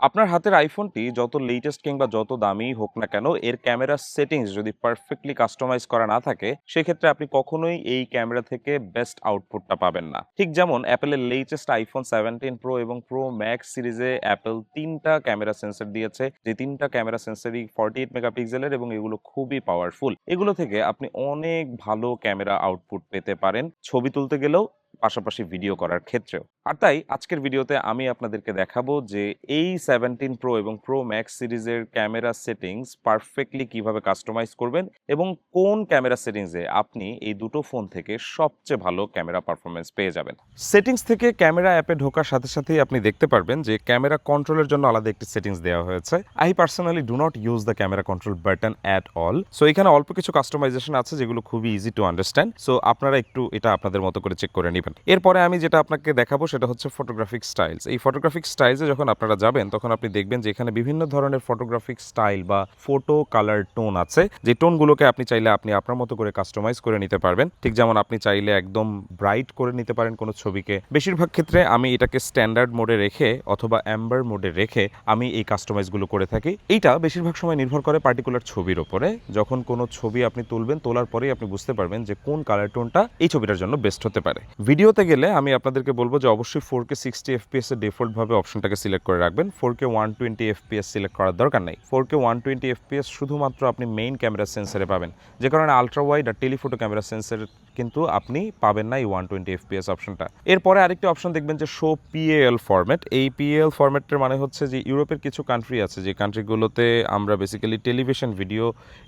আপনার হাতের আইফোনটি যত লেটেস্ট কিংবা যত দামি হোক না কেন, এর ক্যামেরা সেটিংস যদি পারফেক্টলি কাস্টমাইজ করা না থাকে, সেক্ষেত্রে আপনি কখনোই এই ক্যামেরা থেকে বেস্ট আউটপুটটা পাবেন না। ঠিক যেমন অ্যাপেলের লেটেস্ট আইফোন 17 প্রো এবং প্রো ম্যাক্স সিরিজে অ্যাপেল 3টা ক্যামেরা সেন্সর দিয়েছে, যে 3টা ক্যামেরা সেন্সরই 48 মেগাপিক্সেলের এবং এগুলো খুবই পাওয়ারফুল। এগুলো থেকে আপনি অনেক ভালো ক্যামেরা আউটপুট পেতে পারেন, ছবি তুলতে গেলেও, পাশাপাশি ভিডিও করার ক্ষেত্রেও। আর তাই আজকের ভিডিওতে আমি আপনাদেরকে দেখাবো যে এই 17 প্রো এবং প্রো ম্যাক্স সিরিজের ক্যামেরা সেটিংস পারফেক্টলি কিভাবে কাস্টমাইজ করবেন এবং কোন ক্যামেরা সেটিংসে আপনি এই দুটো ফোন থেকে সবচেয়ে ভালো ক্যামেরা পারফরমেন্স পেয়ে যাবেন। সেটিংস থেকে ক্যামেরা অ্যাপে ঢোকার সাথে সাথেই আপনি দেখতে পারবেন যে ক্যামেরা কন্ট্রোলের জন্য আলাদা একটি সেটিংস দেওয়া হয়েছে। I personally do not use the camera control button at all. So এখানে অল্প কিছু কাস্টমাইজেশন আছে যেগুলো খুবই ইজি টু আন্ডারস্ট্যান্ড। সো আপনারা একটু এটা আপনাদের মতো করে চেক করে নেবেন। এরপরে আমি যেটা আপনাকে দেখাবো সেটা হচ্ছে ফটোগ্রাফিক স্টাইলস। এই ফটোগ্রাফিক স্টাইলসে যখন আপনারা যাবেন তখন আপনি দেখবেন যে এখানে বিভিন্ন ধরনের ফটোগ্রাফিক স্টাইল বা ফটো কালার টোন আছে, যে টোনগুলোকে আপনি চাইলে আপনি আপনার মতো করে কাস্টমাইজ করে নিতে পারবেন। ঠিক যেমন আপনি চাইলে একদম ব্রাইট করে নিতে পারেন কোনো ছবিকে। বেশিরভাগ ক্ষেত্রে আমি এটাকে স্ট্যান্ডার্ড মোডে রেখে অথবা অ্যাম্বার মোডে রেখে আমি এই কাস্টমাইজগুলো করে থাকি। এইটা বেশিরভাগ সময় নির্ভর করে পার্টিকুলার ছবির ওপরে। যখন কোনো ছবি আপনি তুলবেন, তোলার পরেই আপনি বুঝতে পারবেন যে কোন কালার টোনটা এই ছবিটার জন্য বেস্ট হতে পারে। ভিডিওতে গেলে আমি আপনাদেরকে বলবো যে অবশ্যই 4K 60 FPS এর ডিফল্ট ভাবে অপশনটাকে সিলেক্ট করে রাখবেন। 4K 120 FPS সিলেক্ট করার দরকার নাই। 4K 120 FPS শুধুমাত্র আপনি মেইন ক্যামেরা সেন্সরে পাবেন, যে কারণে আলট্রা ওয়াইড আর টেলিফোটো ক্যামেরা সেন্সর কিন্তু আপনি পাবেন না এই 120 FPS অপশনটা। এরপরে আরেকটি অপশন দেখবেন যে শো PAL ফরম্যাট। এই PAL ফরম্যাটের মানে হচ্ছে যে ইউরোপের কিছু কান্ট্রি আছে যে কান্ট্রিগুলোতে আমরা বেসিক্যালি টেলিভিশন ভিডিও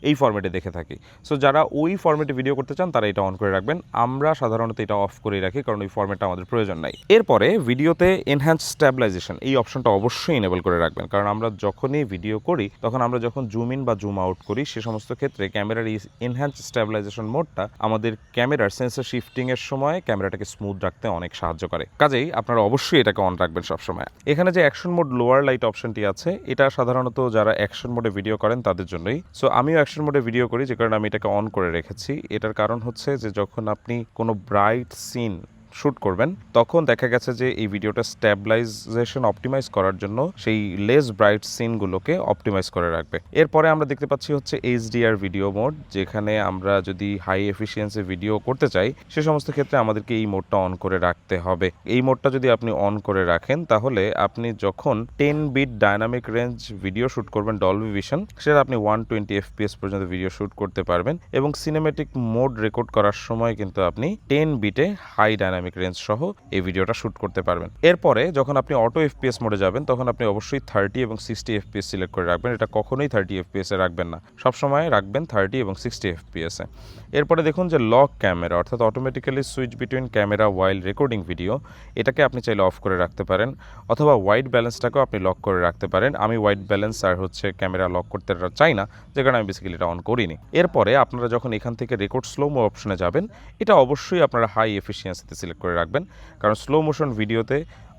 এই ফরম্যাটে দেখে থাকি। সো যারা ওই ফরম্যাটে ভিডিও করতে চান তারা এটা অন করে রাখবেন। আমরা সাধারণত এটা অফ করে রাখি কারণ ওই ফরম্যাটটা আমাদের প্রয়োজন নাই। এরপরে ভিডিওতে এনহ্যান্স স্ট্যাবিলাইজেশন এই অপশনটা অবশ্যই এনেবল করে রাখবেন, কারণ আমরা যখনই ভিডিও করি তখন আমরা যখন জুম ইন বা জুম আউট করি সে সমস্ত ক্ষেত্রে ক্যামেরার এই এনহ্যান্স স্ট্যাবিলাইজেশন মোডটা আমাদের ক্যামেরার সেন্সর শিফটিং এর সময় ক্যামেরাটাকে স্মুথ রাখতে অনেক সাহায্য করে। কাজেই আপনারা অবশ্যই এটাকে অন রাখবেন সবসময়। এখানে যে অ্যাকশন মোড লোয়ার লাইট অপশনটি আছে, এটা সাধারণত যারা অ্যাকশন মোডে ভিডিও করেন তাদের জন্যই। সো আমিও অ্যাকশন মোডে ভিডিও করি, যে কারণে আমি এটাকে অন করে রেখেছি। এটার কারণ হচ্ছে যে যখন আপনি কোনো ব্রাইট সিন শ্যুট করবেন তখন দেখা গেছে যে এই ভিডিওটা স্ট্যাবিলাইজেশন অপটিমাইজ করার জন্য সেই লেস ব্রাইট সিনগুলোকে অপটিমাইজ করে রাখবে। এরপরে আমরা দেখতে পাচ্ছি হচ্ছে HDR ভিডিও মোড, যেখানে আমরা যদি হাই এফিসিয়েন্সি ভিডিও করতে চাই সে সমস্ত ক্ষেত্রে আমাদেরকে এই মোডটা অন করে রাখতে হবে। এই মোডটা যদি আপনি অন করে রাখেন তাহলে আপনি যখন 10 bit dynamic range video shoot করবেন ডলবি ভিশন, সেটা আপনি 120 FPS পর্যন্ত ভিডিও শ্যুট করতে পারবেন এবং সিনেমেটিক মোড রেকর্ড করার সময় কিন্তু আপনি 10 বিটে হাই ডায়নামিক রেঞ্জ সহ এই ভিডিওটা শুট করতে পারবেন। এরপরে যখন আপনি অটো FPS মোডে যাবেন তখন আপনি অবশ্যই 30 এবং 60 FPS সিলেক্ট করে রাখবেন। এটা কখনোই 30 FPS এ রাখবেন না, সবসময় রাখবেন 30 এবং 60 FPS এ। এরপরে দেখুন যে লক ক্যামেরা, অর্থাৎ অটোমেটিক্যালি সুইচ বিটুইন ক্যামেরা ওয়াইল রেকর্ডিং ভিডিও, এটাকে আপনি চাইলে অফ করে রাখতে পারেন অথবা হোয়াইট ব্যালেন্সটাকেও আপনি লক করে রাখতে পারেন। আমি হোয়াইট ব্যালেন্স আর হচ্ছে ক্যামেরা লক করতে চাই না, যে কারণে আমি বেসিক্যালি এটা অন করিনি। এরপরে আপনারা যখন এখান থেকে রেকর্ড স্লো মো অপশনে যাবেন, এটা অবশ্যই আপনারা হাই এফিসিয়েন্সিতে সিলেক্ট করে রাখবেন, কারণ স্লো মোশন ভিডিওতে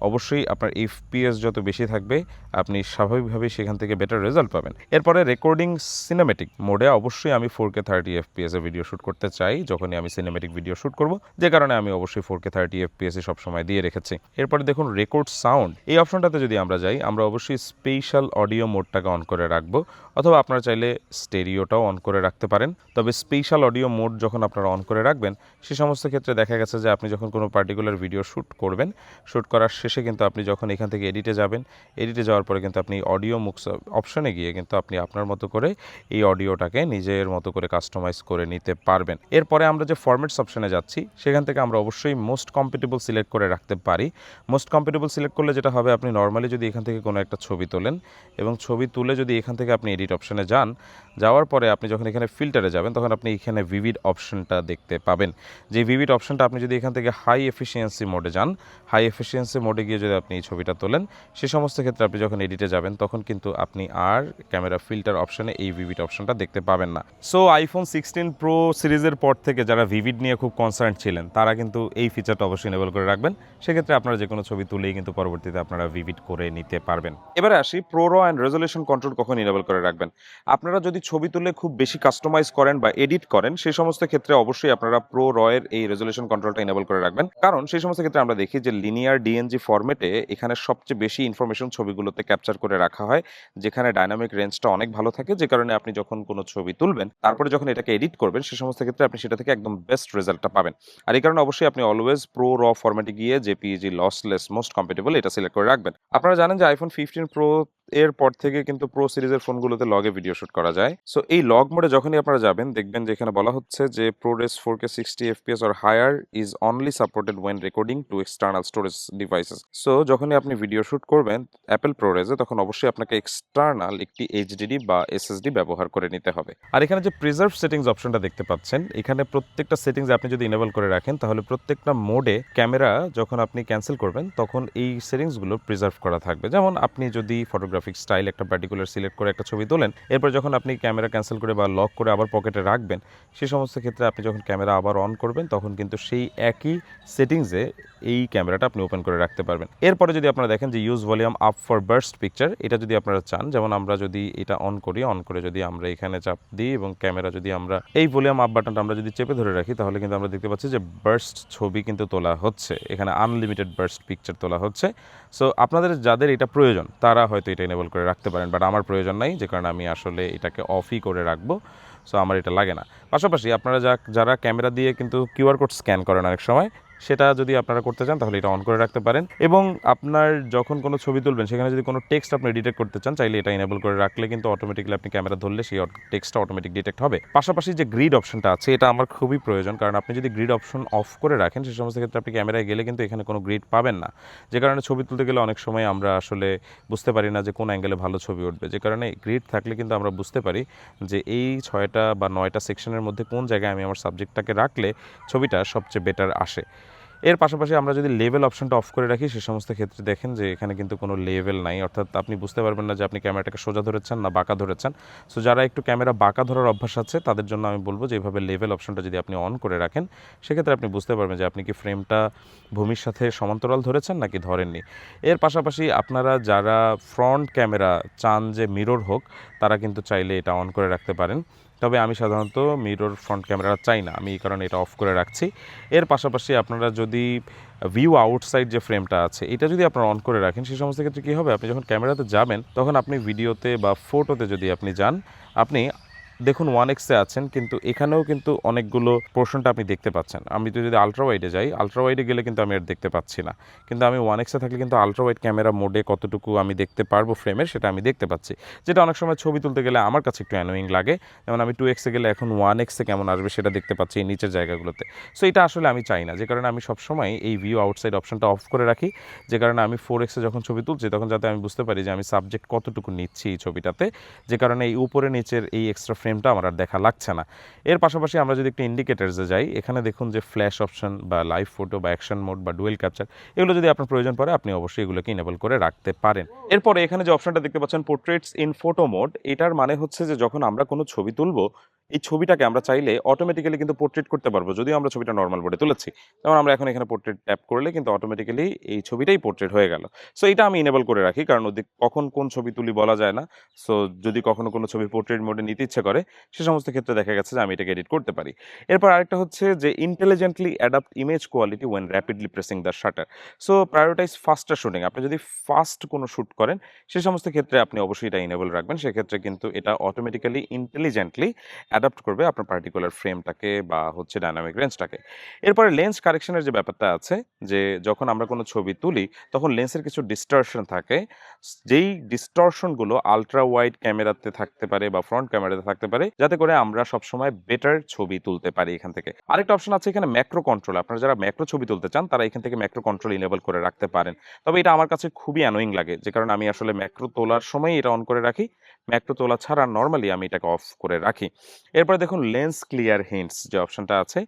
অবশ্যই আপনার FPS যত বেশি থাকবে আপনি স্বাভাবিকভাবেই সেখান থেকে বেটার রেজাল্ট পাবেন। এরপরে রেকর্ডিং সিনেমেটিক মোডে অবশ্যই আমি 4K 30 FPS এ ভিডিও শ্যুট করতে চাই যখনই আমি সিনেমেটিক ভিডিও শ্যুট করব, যে কারণে আমি অবশ্যই 4K 30 FPS এ সবসময় দিয়ে রেখেছি। এরপরে দেখুন রেকর্ড সাউন্ড, এই অপশনটাতে যদি আমরা যাই আমরা অবশ্যই স্পেশাল অডিও মোডটাকে অন করে রাখবো, অথবা আপনারা চাইলে স্টেরিওটাও অন করে রাখতে পারেন। তবে স্পেশাল অডিও মোড যখন আপনারা অন করে রাখবেন সে সমস্ত ক্ষেত্রে দেখা গেছে যে আপনি যখন কোনো পার্টিকুলার ভিডিও শ্যুট করবেন, শ্যুট করার শেষে কিন্তু আপনি যখন এখান থেকে এডিটে যাবেন, এডিটে যাওয়ার পরে কিন্তু আপনি অডিও মুক্স অপশনে গিয়ে কিন্তু আপনি আপনার মতো করে এই অডিওটাকে নিজের মতো করে কাস্টমাইজ করে নিতে পারবেন। এরপরে আমরা যে ফরম্যাটস অপশনে যাচ্ছি সেখান থেকে আমরা অবশ্যই মোস্ট কম্প্যাটেবল সিলেক্ট করে রাখতে পারি। মোস্ট কম্প্যাটেবল সিলেক্ট করলে যেটা হবে, আপনি নর্মালি যদি এখান থেকে কোনো একটা ছবি তোলেন এবং ছবি তুলে যদি এখান থেকে আপনি এডিট অপশনে যান, যাওয়ার পরে আপনি যখন এখানে ফিল্টারে যাবেন তখন আপনি এখানে ভিভিড অপশনটা দেখতে পাবেন। যে ভিভিড অপশনটা আপনি যদি এখান থেকে হাই এফিসিয়েন্সি মোডে যান, হাই এফিসিয়েন্সি মোডে গিয়ে যদি আপনি এই ছবিটা তোলেন, সে সমস্ত ক্ষেত্রে আপনি যখন এডিটে যাবেন তখন কিন্তু আপনি আর ক্যামেরা ফিল্টার অপশনে এই ভিভিড অপশনটা দেখতে পাবেন না। সো আইফোন 16 প্রো সিরিজের পর থেকে যারা ভিভিড নিয়ে খুব কনসার্ন ছিলেন তারা কিন্তু এই ফিচারটা অবশ্যই এনেবল করে রাখবেন। সেক্ষেত্রে আপনারা যে কোনো ছবি তুলেই কিন্তু পরবর্তীতে আপনারা ভিভিড করে নিতে পারবেন। এবারে আসি প্রো র অ্যান্ড রেজলিউশন কন্ট্রোল কখন এনেবল করে রাখবেন। আপনারা যদি ছবি তুলে খুব বেশি কাস্টমাইজ করেন বা এডিট করেন সেই সমস্ত ক্ষেত্রে অবশ্যই আপনারা প্রো র এর এই রেজলিউশন কন্ট্রোলটা এনেবল করে রাখবেন, কারণ সেই সমস্ত ক্ষেত্রে আমরা দেখি যে লিনিয়ার ডিএনজি ফরম্যাটে এখানে সবচেয়ে বেশি ইনফরমেশন ছবিগুলোতে ক্যাপচার করে রাখা হয়, যেখানে ডাইনামিক রেঞ্জটা অনেক ভালো থাকে, যে কারণে আপনি যখন কোনো ছবি তুলবেন তারপরে যখন এটাকে এডিট করবেন সে সমস্ত ক্ষেত্রে আপনি সেটা থেকে একদম বেস্ট রেজাল্টটা পাবেন। আর এই কারণে অবশ্যই আপনি অলওয়েজ প্রো র ফরম্যাটে গিয়ে জেপিইজি লসলেস মোস্ট কম্পেটেবল এটা সিলেক্ট করে রাখবেন। আপনারা জানেন যে আইফোন 15 প্রো এর পর থেকে কিন্তু প্রো সিরিজের ফোনগুলোতে লগে ভিডিও শুট করা যায়। সো এই লগ মোডে যখনই আপনারা যাবেন দেখবেন যে এখানে বলা হচ্ছে যে ProRes 4K 60 FPS or higher is only supported when recording to external storage devices. So যখনই আপনি ভিডিও শুট করবেন অ্যাপল প্রোরেজে তখন অবশ্যই আপনাকে এক্সটার্নাল একটি এইচডিডি বা এসএসডি ব্যবহার করে নিতে হবে। আর এখানে যে প্রিজার্ভ সেটিংস অপশনটা দেখতে পাচ্ছেন, এখানে প্রত্যেকটা সেটিংস আপনি যদি ইনেবল করে রাখেন তাহলে প্রত্যেকটা মোডে ক্যামেরা যখন আপনি ক্যান্সেল করবেন তখন এই সেটিংসগুলো প্রিজার্ভ করা থাকবে। যেমন আপনি যদি ফটোগ্রাফিক স্টাইল একটা পার্টিকুলার সিলেক্ট করে একটা ছবি তোলেন, এরপর যখন আপনি ক্যামেরা ক্যান্সেল করে বা লক করে আবার পকেটে রাখবেন, সেই সমস্ত ক্ষেত্রে আপনি যখন ক্যামেরা আবার অন করবেন তখন কিন্তু সেই একই সেটিংসে এই ক্যামেরাটা আপনি ওপেন করে রাখতে পারবেন। এরপরে যদি আপনারা দেখেন যে use volume up for burst picture, এটা যদি আপনারা চান, যেমন আমরা যদি এটা অন করি, অন করে যদি আমরা এখানে চাপ দিই এবং ক্যামেরা যদি আমরা এই ভলিউম আপ বাটনটা আমরা যদি চেপে ধরে রাখি তাহলে কিন্তু আমরা দেখতে পাচ্ছি যে বার্স্ট ছবি কিন্তু তোলা হচ্ছে, এখানে আনলিমিটেড বার্স্ট পিকচার তোলা হচ্ছে। সো আপনাদের যাদের এটা প্রয়োজন তারা হয়তো এটা এনেবল করে রাখতে পারেন, বাট আমার প্রয়োজন নাই, যে কারণে আমি আসলে এটাকে অফই করে রাখবো। সো আমার এটা লাগে না। পাশাপাশি আপনারা যারা ক্যামেরা দিয়ে কিন্তু কিউআর কোড স্ক্যান করেন অনেক সময়, সেটা যদি আপনারা করতে চান তাহলে এটা অন করে রাখতে পারেন। এবং আপনার যখন কোনো ছবি তুলবেন সেখানে যদি কোনো টেক্সট আপনি ডিটেক্ট করতে চান, চাইলে এটা এনেবল করে রাখলে কিন্তু অটোমেটিক্যালি আপনি ক্যামেরা ধরলে সেই টেক্সটটা অটোমেটিক ডিটেক্ট হবে। পাশাপাশি যে গ্রিড অপশনটা আছে এটা আমার খুবই প্রয়োজন, কারণ আপনি যদি গ্রিড অপশন অফ করে রাখেন সেই সমস্ত ক্ষেত্রে আপনি ক্যামেরায় গেলে কিন্তু এখানে কোনো গ্রিড পাবেন না, যে কারণে ছবি তুলতে গেলে অনেক সময় আমরা আসলে বুঝতে পারি না যে কোন অ্যাঙ্গেলে ভালো ছবি উঠবে। যে কারণে গ্রিড থাকলে কিন্তু আমরা বুঝতে পারি যে এই 6টা বা 9টা সেকশনের মধ্যে কোন জায়গায় আমি আমার সাবজেক্টটাকে রাখলে ছবিটা সবচেয়ে বেটার আসে। এর পাশাপাশি আমরা যদি লেভেল অপশনটা অফ করে রাখি সে সমস্ত ক্ষেত্রে দেখেন যে এখানে কিন্তু কোনো লেভেল নাই, অর্থাৎ আপনি বুঝতে পারবেন না যে আপনি ক্যামেরাটাকে সোজা ধরেছেন না বাঁকা ধরেছেন। সো যারা একটু ক্যামেরা বাঁকা ধরার অভ্যাস আছে তাদের জন্য আমি বলবো যে এইভাবে লেভেল অপশনটা যদি আপনি অন করে রাখেন সেক্ষেত্রে আপনি বুঝতে পারবেন যে আপনি কি ফ্রেমটা ভূমির সাথে সমান্তরাল ধরেছেন নাকি ধরেননি। এর পাশাপাশি আপনারা যারা ফ্রন্ট ক্যামেরা চান যে মিরর হোক তারা কিন্তু চাইলে এটা অন করে রাখতে পারেন, তবে আমি সাধারণত মিরর ফ্রন্ট ক্যামেরা চাই না, আমি এই কারণে এটা অফ করে রাখছি। এর পাশাপাশি আপনারা যদি ভিউ আউটসাইড যে ফ্রেমটা আছে এটা যদি আপনারা অন করে রাখেন সেই সমস্ত ক্ষেত্রে কী হবে, আপনি যখন ক্যামেরাতে যাবেন তখন আপনি ভিডিওতে বা ফটোতে যদি আপনি যান, আপনি দেখুন 1x-এ আছেন কিন্তু এখানেও কিন্তু অনেকগুলো পোর্শনটা আপনি দেখতে পাচ্ছেন। আমি তো যদি আলট্রা ওয়াইডে যাই, আলট্রা ওয়াইডে গেলে কিন্তু আমি আর দেখতে পাচ্ছি না, কিন্তু আমি 1x-এ থাকলে কিন্তু আলট্রা ওয়াইড ক্যামেরা মোডে কতটুকু আমি দেখতে পারবো ফ্রেমের সেটা আমি দেখতে পাচ্ছি, যেটা অনেক সময় ছবি তুলতে গেলে আমার কাছে একটু অ্যানোয়িং লাগে। যেমন আমি 2x-এ গেলে এখন 1x-এ কেমন আসবে সেটা দেখতে পাচ্ছি এই নিচের জায়গাগুলোতে। সো এটা আসলে আমি চাই না, যে কারণে আমি সবসময় এই ভিউ আউটসাইড অপশনটা অফ করে রাখি, যে কারণে আমি 4x-এ যখন ছবি তুলছি তখন যাতে আমি বুঝতে পারি যে আমি সাবজেক্ট কতটুকু নিচ্ছি এই ছবিটাতে, যে কারণে এই উপরে নিচের এই এক্সট্রা ফ্রেমটা আমার আর দেখা লাগছে না। এর পাশাপাশি আমরা যদি একটু ইন্ডিকেটার্সে যাই, এখানে দেখুন যে ফ্ল্যাশ অপশন বা লাইভ ফটো বা অ্যাকশন মোড বা ডুয়েল ক্যাপচার, এগুলো যদি আপনার প্রয়োজন পড়ে আপনি অবশ্যই এগুলোকে ইনেবল করে রাখতে পারেন। এরপরে এখানে যে অপশনটা দেখতে পাচ্ছেন পোর্ট্রেটস ইন ফটো মোড, এটার মানে হচ্ছে যে যখন আমরা কোনো ছবি তুলবো এই ছবিটাকে আমরা চাইলে অটোমেটিক্যালি কিন্তু পোর্ট্রেট করতে পারবো, যদিও আমরা ছবিটা নর্মাল মোডে তুলেছি। যেমন আমরা এখন এখানে পোর্ট্রেট ট্যাপ করলে কিন্তু অটোমেটিক্যালি এই ছবিটাই পোর্ট্রেট হয়ে গেল। সো এটা আমি ইনেবল করে রাখি, কারণ কখন কোন ছবি তুলি বলা যায় না। সো যদি কখনো কোনো ছবি পোর্ট্রেট মোডে নিতে ইচ্ছে করে সে সমস্ত ক্ষেত্রে দেখা গেছে যে আমি এটাকে এডিট করতে পারি। এরপর আরেকটা হচ্ছে যে intelligently adapt image quality when rapidly pressing the shutter. So prioritise faster shooting, আপনি যদি ফাস্ট কোনো শ্যুট করেন সে সমস্ত ক্ষেত্রে আপনি অবশ্যই এটা ইনেবল রাখবেন, সেক্ষেত্রে কিন্তু এটা অটোমেটিক্যালি ইন্টেলিজেন্টলি অ্যাডাপ্ট করবে আপনার পার্টিকুলার ফ্রেমটাকে বা হচ্ছে ডাইনামিক রেঞ্জটাকে। এরপরে লেন্স কারেকশনের যে ব্যাপারটা আছে, যে যখন আমরা কোনো ছবি তুলি তখন লেন্সের কিছু ডিস্টরশন থাকে, যেই ডিস্টরশনগুলো আলট্রা ওয়াইড ক্যামেরাতে থাকতে পারে বা ফ্রন্ট ক্যামেরাতে থাকতে পারে, যাতে করে আমরা সবসময় বেটার ছবি তুলতে পারি। এখান থেকে আরেকটা অপশন আছে এখানে ম্যাক্রো কন্ট্রোল, আপনারা যারা ম্যাক্রো ছবি তুলতে চান তারা এখান থেকে ম্যাক্রো কন্ট্রোল ইনেবল করে রাখতে পারেন। তবে এটা আমার কাছে খুবই অ্যানোয়িং লাগে, যে কারণে আমি আসলে ম্যাক্রো তোলার সময় এটা অন করে রাখি, ম্যাক্রো তোলা ছাড়া নর্মালি আমি এটাকে অফ করে রাখি। এরপরে দেখুন লেন্স ক্লিয়ার হিন্টস যে অপশনটা আছে,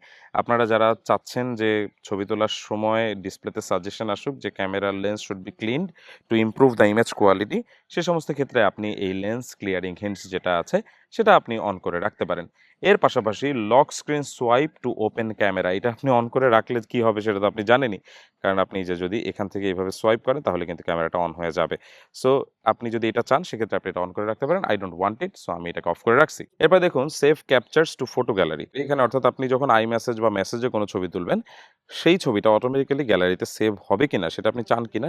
আপনারা যারা চাচ্ছেন যে ছবি তোলার সময় ডিসপ্লেতে সাজেশন আসুক যে ক্যামেরার lens should be cleaned to improve the image quality, সে সমস্ত ক্ষেত্রে আপনি এই লেন্স ক্লিয়ারিং হিন্টস যেটা আছে সেটা আপনি অন করে রাখতে পারেন। এর পাশাপাশি lock screen swipe to open camera, এটা আপনি অন করে রাখলে কি হবে সেটা তো আপনি জানেনই। কারণ আপনি যে যদি এখান থেকে এভাবে সোয়াইপ করেন তাহলে কিন্তু ক্যামেরাটা অন হয়ে যাবে। সো আপনি যদি এটা চান সেক্ষেত্রে আপনি এটা অন করে রাখতে পারেন। I don't want it, so আমি এটাকে অফ করে রাখছি। এরপর দেখুন save captures two photo gallery. এখানে অর্থাৎ আপনি যখন iMessage বা মেসেজে কোনো ছবি তুলবেন, সেই ছবিটা অটোমেটিক্যালি গ্যালারিতে সেভ হবে কিনা সেটা আপনি চান কিনা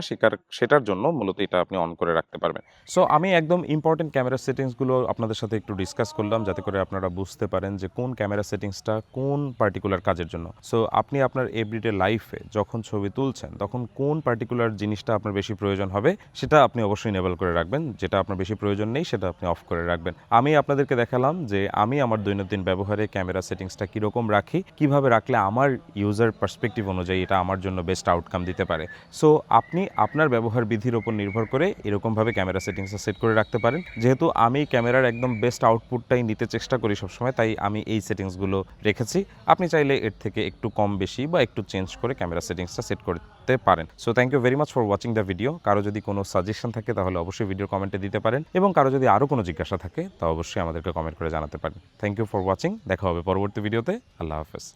সেটার জন্য মূলত এটা আপনি অন করে রাখতে পারবেন। সো আমি একদম ইম্পর্টেন্ট ক্যামেরা সেটিংসগুলো আপনাদের সাথে একটু ডিসকাস করলাম যাতে করে আপনারা বুঝতে পারেন যে কোন ক্যামেরা সেটিংসটা কোন পার্টিকুলার কাজের জন্য। সো আপনি আপনার এভরিডে লাইফে যখন ছবি তুলছেন তখন কোন পার্টিকুলার জিনিসটা আপনার বেশি প্রয়োজন হবে সেটা আপনি অবশ্যই এনেবল করে রাখবেন। যেটা আপনার বেশি প্রয়োজন নেই সেটা আপনি অফ করে রাখবেন। আমি আপনাদেরকে দেখালাম যে আমি আমার দৈনন্দিন ব্যবহারে ক্যামেরা সেটিংসটা কীরকম রাখি, কিভাবে রাখলে আমার ইউজার পার্সপেক্টিভ অনুযায়ী এটা আমার জন্য বেস্ট আউটকাম দিতে পারে। সো আপনি আপনার ব্যবহার বিধির উপর নির্ভর করে এরকমভাবে ক্যামেরা সেটিংসটা সেট করে রাখতে পারেন। যেহেতু আমি ক্যামেরার একদম বেস্ট আউটপুটটাই নিতে চেষ্টা করি সবসময়, তাই আমি এই সেটিংসগুলো রেখেছি। আপনি চাইলে এর থেকে একটু কম বেশি বা একটু চেঞ্জ করে ক্যামেরা সেটিংসটা সেট করতে পারেন। So thank you very much for watching the video. কারো যদি কোনো সাজেশন থাকে তাহলে অবশ্যই ভিডিও কমেন্টে দিতে পারেন, এবং কারো যদি আরও কোনো জিজ্ঞাসা থাকে তা অবশ্যই আমাদেরকে কমেন্ট করে জানাতে পারেন। Thank you for watching. দেখা হবে পরবর্তী ভিডিওতে। আল্লাহ হাফেজ।